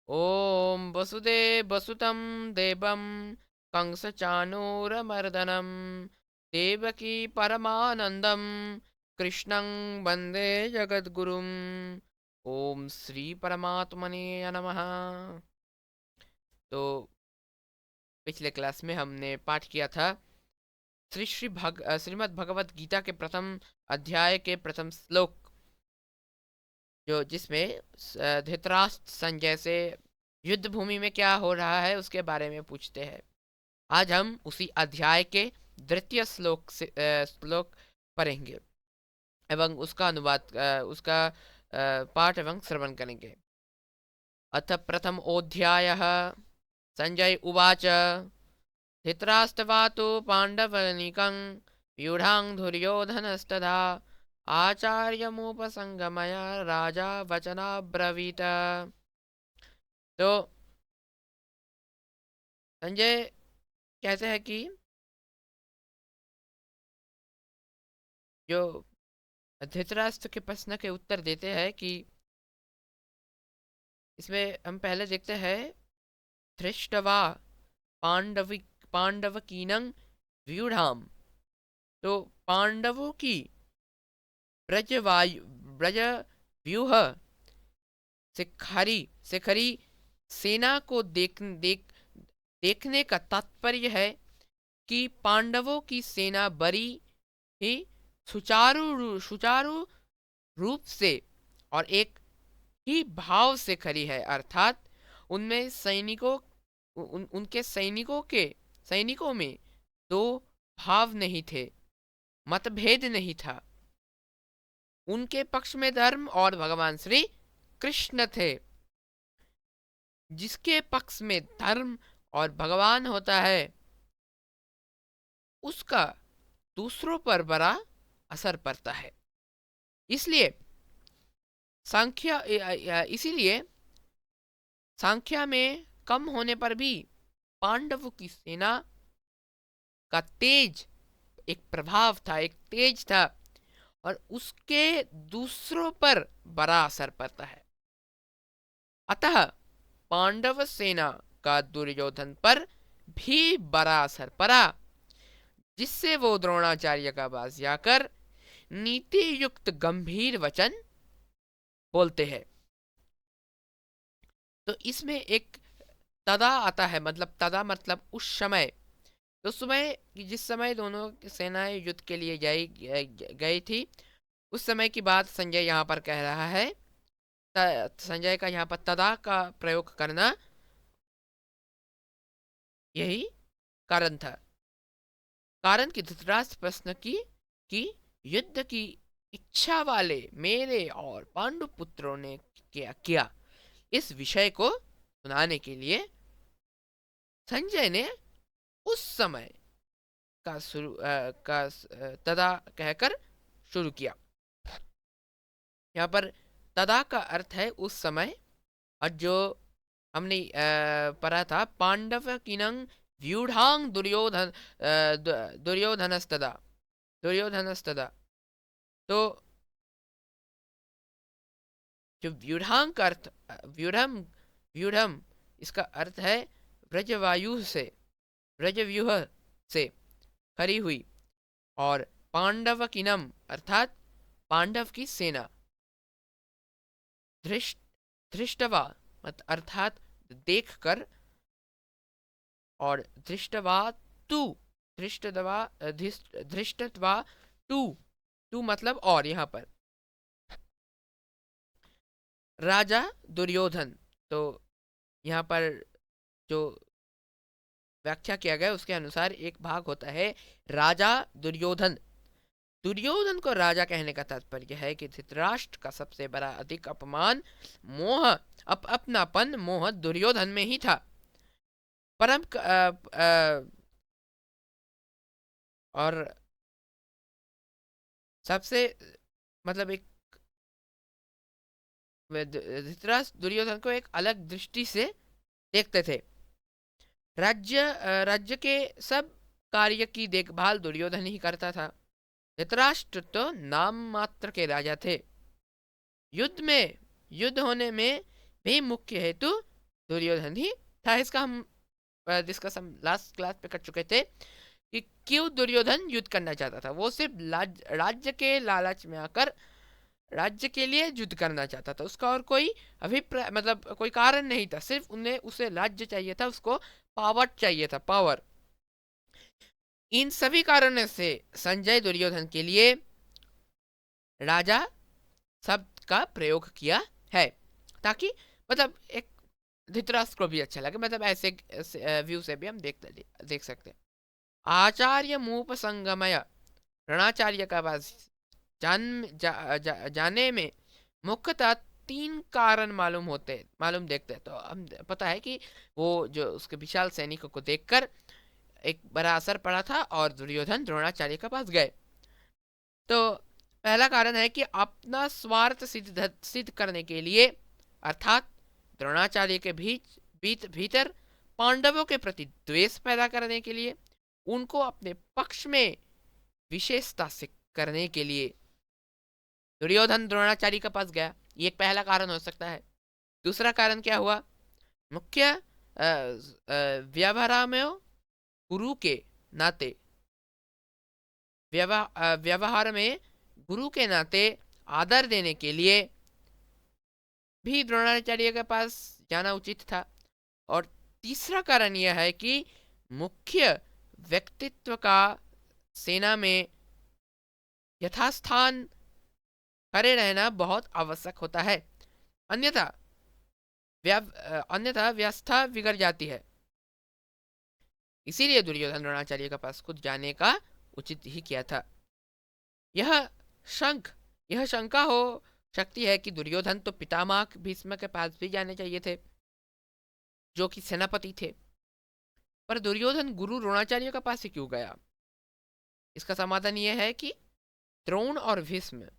ॐ वसुदेवसुतं देवं कंसचाणूरमर्दनं देवकी परमानन्दं कृष्णं वन्दे जगद्गुरुम्। ओम श्री परमात्मने नमः। तो पिछले क्लास में हमने पाठ किया था श्रीमद् भगवत गीता के प्रथम अध्याय के प्रथम श्लोक, जो जिसमें धृतराष्ट्र संजय से युद्ध भूमि में क्या हो रहा है उसके बारे में पूछते हैं। आज हम उसी अध्याय के द्वितीय श्लोक पढ़ेंगे एवं उसका अनुवाद उसका पाठ एवं श्रवण करेंगे। अथ प्रथमोऽध्यायः। संजय उवाच धृतराष्ट्रवातो पाण्डवनीकं व्यूढां दुर्योधनस्तथा आचार्यमुपसंगमय राजा वचनाब्रवीत। तो संजय कहते हैं कि जो धृतराष्ट्र के प्रश्न के उत्तर देते हैं कि इसमें हम पहले देखते हैं धृष्टवा पांडविक पांडवकीनं व्यूढ़ाम। तो पांडवों की ब्रजवायु ब्रज व्यूह शिखरी सेना को देखने का तात्पर्य है कि पांडवों की सेना बड़ी ही सुचारू रूप से और एक ही भाव से खड़ी है, अर्थात उनमें उनके सैनिकों में दो भाव नहीं थे, मतभेद नहीं था। उनके पक्ष में धर्म और भगवान श्री कृष्ण थे। जिसके पक्ष में धर्म और भगवान होता है उसका दूसरों पर बड़ा असर पड़ता है। इसलिए इसीलिए संख्या में कम होने पर भी पांडवों की सेना का एक प्रभाव था, एक तेज था, और उसके दूसरों पर बड़ा असर पड़ता है। अतः पांडव सेना का दुर्योधन पर भी बड़ा असर पड़ा, जिससे वो द्रोणाचार्य का पास जाकर नीति युक्त गंभीर वचन बोलते हैं। तो इसमें एक तदा आता है, मतलब तदा मतलब उस समय, तो समय जिस समय दोनों सेनाएं युद्ध के लिए गई थी उस समय की बात संजय यहाँ पर कह रहा है। संजय का यहाँ पर तदा का प्रयोग करना यही कारण था। कारण की धृतराष्ट्र प्रश्न की कि युद्ध की इच्छा वाले मेरे और पांडु पुत्रों ने क्या किया, इस विषय को सुनाने के लिए संजय ने उस समय तदा कहकर शुरू किया। यहाँ पर तदा का अर्थ है उस समय, और जो हमने पढ़ा था पांडव किनंग व्यूढ़ांग दुर्योधनस्तदा। तो जो व्यूढ़ांग का अर्थ व्यूढ़म इसका अर्थ है ब्रजव्यूह से खरी हुई, और पांडव किनम अर्थात पांडव की सेना, धृष्टवा अर्थात देखकर, और धृष्टवा तू धृष्टवा टू मतलब और, यहाँ पर राजा दुर्योधन। तो यहाँ पर जो व्याख्या किया गया उसके अनुसार एक भाग होता है राजा दुर्योधन। दुर्योधन को राजा कहने का तात्पर्य है कि धृतराष्ट्र का सबसे बड़ा अधिक अपमान अपनापन मोह दुर्योधन में ही था। परम और सबसे मतलब एक धृतराष्ट्र दुर्योधन को एक अलग दृष्टि से देखते थे। राज्य के सब कार्य की देखभाल दुर्योधन ही करता था। धृतराष्ट्र तो नाम मात्र के राजा थे। युद्ध होने में भी मुख्य हेतु दुर्योधन ही था। इसका हम डिस्कस हम लास्ट क्लास पे कर चुके थे कि क्यों दुर्योधन युद्ध करना चाहता था। वो सिर्फ राज्य के लालच में आकर राज्य के लिए युद्ध करना चाहता था। उसका और कोई अभिप्राय मतलब कोई कारण नहीं था, सिर्फ उन्हें उसे राज्य चाहिए था, उसको पावर चाहिए था, पावर। इन सभी कारणों से संजय दुर्योधन के लिए राजा शब्द का प्रयोग किया है, ताकि मतलब एक धृतराष्ट्र को भी अच्छा लगे। मतलब ऐसे व्यू से भी हम देख सकते हैं। आचार्य मूप संगमय, द्रोणाचार्य का पास जाने में मुख्यतः 3 कारण मालूम देखते हैं। तो हम पता है कि वो जो उसके विशाल सैनिकों को देखकर एक बड़ा असर पड़ा था और दुर्योधन द्रोणाचार्य के पास गए। तो पहला कारण है कि अपना स्वार्थ सिद्ध करने के लिए, अर्थात द्रोणाचार्य के भीतर पांडवों के प्रति द्वेष पैदा करने के लिए, उनको अपने पक्ष में विशेषता से करने के लिए दुर्योधन द्रोणाचार्य के पास गया। ये एक पहला कारण हो सकता है। दूसरा कारण क्या हुआ? मुख्य व्यवहार में गुरु के नाते, व्यवहार में गुरु के नाते आदर देने के लिए भी द्रोणाचार्य के पास जाना उचित था। और तीसरा कारण यह है कि मुख्य व्यक्तित्व का सेना में यथास्थान खड़े रहना बहुत आवश्यक होता है, अन्यथा व्यवस्था बिगड़ जाती है। इसीलिए दुर्योधन द्रोणाचार्य के पास खुद जाने का उचित ही किया था। यह शंका हो सकती है कि दुर्योधन तो पितामह भीष्म के पास भी जाने चाहिए थे, जो कि सेनापति थे, पर दुर्योधन गुरु द्रोणाचार्य के पास ही क्यों गया? इसका समाधान यह है कि द्रोण और भीष्म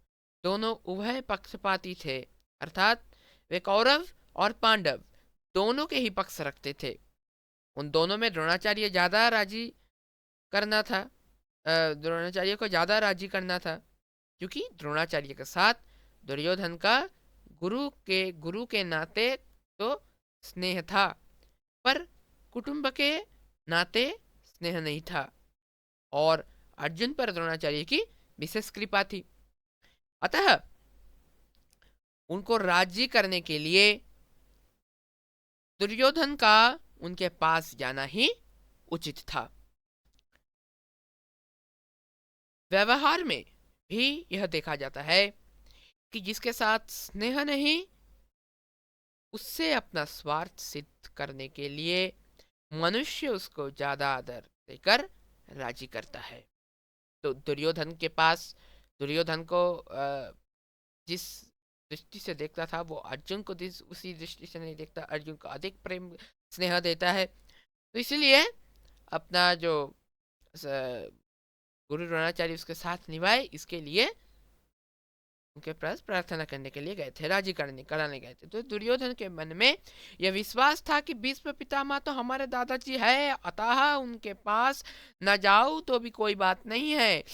दोनों उभय पक्षपाती थे, अर्थात वे कौरव और पांडव दोनों के ही पक्ष रखते थे। उन दोनों में द्रोणाचार्य ज्यादा राजी करना था, द्रोणाचार्य को ज्यादा राजी करना था, क्योंकि द्रोणाचार्य के साथ दुर्योधन का गुरु के नाते तो स्नेह था, पर कुटुंब के नाते स्नेह नहीं था, और अर्जुन पर द्रोणाचार्य की विशेष कृपा थी। अतः उनको राजी करने के लिए दुर्योधन का उनके पास जाना ही उचित था। व्यवहार में भी यह देखा जाता है कि जिसके साथ स्नेह नहीं, उससे अपना स्वार्थ सिद्ध करने के लिए मनुष्य उसको ज्यादा आदर देकर राजी करता है। तो दुर्योधन के पास दुर्योधन को जिस दृष्टि से देखता था, वो अर्जुन को उसी दृष्टि से नहीं देखता, अर्जुन को अधिक प्रेम स्नेह देता है। तो इसलिए अपना जो गुरु द्रोणाचार्य उसके साथ निभाए, इसके लिए उनके पास प्रार्थना करने के लिए गए थे, राजी कराने गए थे। तो दुर्योधन के मन में यह विश्वास था कि भीष्म पितामह तो हमारे दादाजी है, अतः उनके पास न जाऊं तो भी कोई बात नहीं है,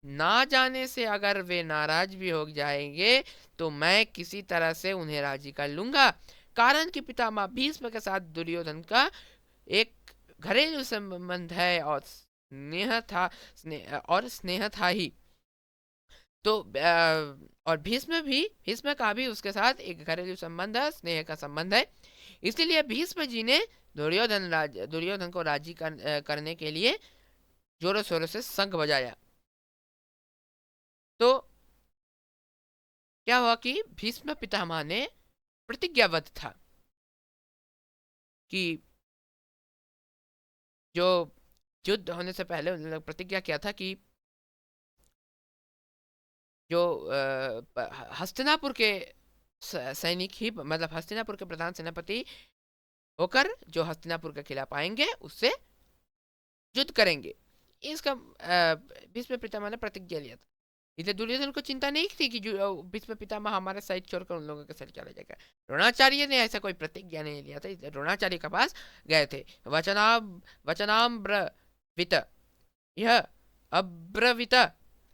ना जाने से अगर वे नाराज भी हो जाएंगे तो मैं किसी तरह से उन्हें राजी कर लूंगा। कारण कि पितामह भीष्म के साथ दुर्योधन का एक घरेलू संबंध है और स्नेह था ही। तो और भीष्म का भी उसके साथ एक घरेलू संबंध है, स्नेह का संबंध है। इसलिए भीष्म जी ने दुर्योधन को राजी करने के लिए जोरों शोरों से शंख बजाया। तो क्या हुआ कि भीष्म पितामह ने प्रतिज्ञाबद्ध था कि जो युद्ध होने से पहले उन्होंने प्रतिज्ञा किया था कि जो हस्तिनापुर के सैनिक ही, मतलब हस्तिनापुर के प्रधान सेनापति होकर जो हस्तिनापुर के खिलाफ आएंगे उससे युद्ध करेंगे। इसका भीष्म पितामह ने प्रतिज्ञा लिया था। इसलिए दुर्योधन को चिंता नहीं थी कि भीष्म पितामह हमारे साइड छोड़कर उन लोगों के साइड चला जाएगा। द्रोणाचार्य ने ऐसा कोई प्रतिज्ञा नहीं लिया था, इसलिए द्रोणाचार्य के पास गए थे। वचनाब्रवीत, यह अब्रवीत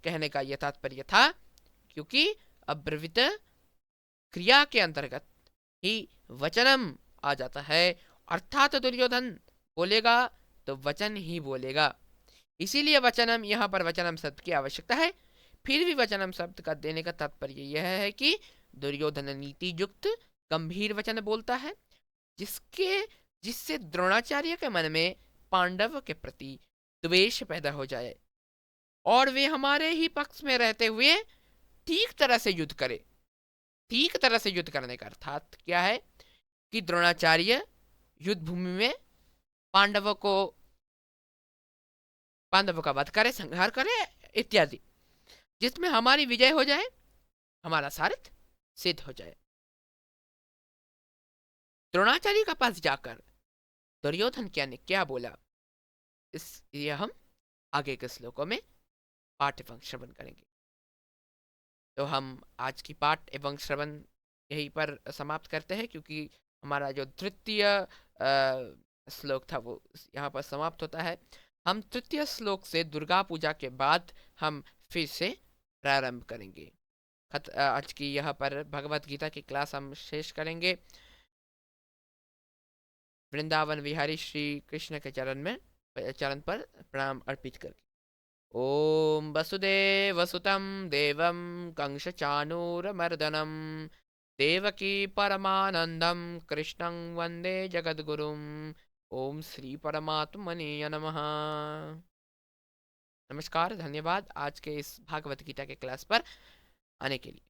कहने का यह तात्पर्य था क्योंकि अब्रवीत क्रिया के अंतर्गत ही वचनम आ जाता है, अर्थात दुर्योधन बोलेगा तो वचन ही बोलेगा। इसीलिए वचनम, यहाँ पर वचनम शब्द की आवश्यकता है। फिर भी वचनम शब्द का देने का तात्पर्य यह है कि दुर्योधन नीति युक्त गंभीर वचन बोलता है, जिसके जिससे द्रोणाचार्य के मन में पांडव के प्रति द्वेष पैदा हो जाए और वे हमारे ही पक्ष में रहते हुए ठीक तरह से युद्ध करे। ठीक तरह से युद्ध करने का अर्थात क्या है कि द्रोणाचार्य युद्ध भूमि में पांडवों को पांडवों का वध करे, संहार करे इत्यादि, जिसमें हमारी विजय हो जाए, हमारा सारथ सिद्ध हो जाए। द्रोणाचार्य के पास जाकर दुर्योधन क्या ने क्या बोला, इस ये हम आगे के श्लोकों में पाठ एवं श्रवण करेंगे। तो हम आज की पाठ एवं श्रवण यहीं पर समाप्त करते हैं, क्योंकि हमारा जो तृतीय श्लोक था वो यहाँ पर समाप्त होता है। हम तृतीय श्लोक से दुर्गा पूजा के बाद हम फिर से प्रारंभ करेंगे। आज की यहाँ पर भगवत गीता की क्लास हम शेष करेंगे वृंदावन विहारी श्री कृष्ण के चरण पर प्रणाम अर्पित करके। ओम वसुदेवसुतं देवं कंसचाणूरमर्दनं देवकी परमानंदं कृष्णं वंदे जगद्गुरुं। ओम श्री परमात्मने नमः। नमस्कार, धन्यवाद आज के इस भागवत गीता के क्लास पर आने के लिए।